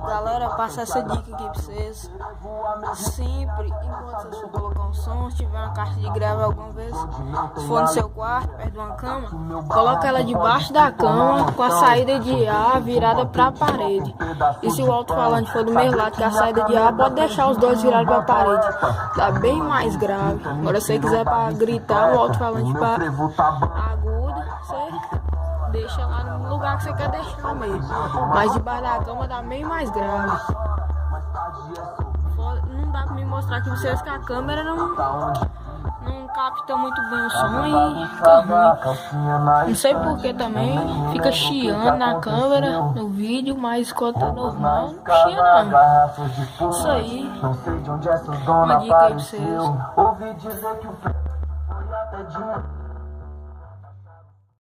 Galera, passa essa dica aqui pra vocês. Sempre, enquanto vocês for colocar um som, se tiver uma caixa de grave alguma vez, se for no seu quarto, perto de uma cama, coloca ela debaixo da cama, com a saída de ar virada pra parede. E se o alto-falante for do mesmo lado que a saída de ar, pode deixar os dois virados pra parede. Tá bem mais grave. Agora, se você quiser pra gritar o alto-falante pra agudo, você deixa lá no lugar que você quer deixar mesmo. Mas debaixo da cama dá bem mais grave. Não dá pra me mostrar aqui pra vocês que a câmera não capta muito bem o som e fica ruim. Não sei porquê também, fica chiando na câmera, no vídeo, mas quando tá normal, não chia não. Isso aí, uma dica aí pra vocês.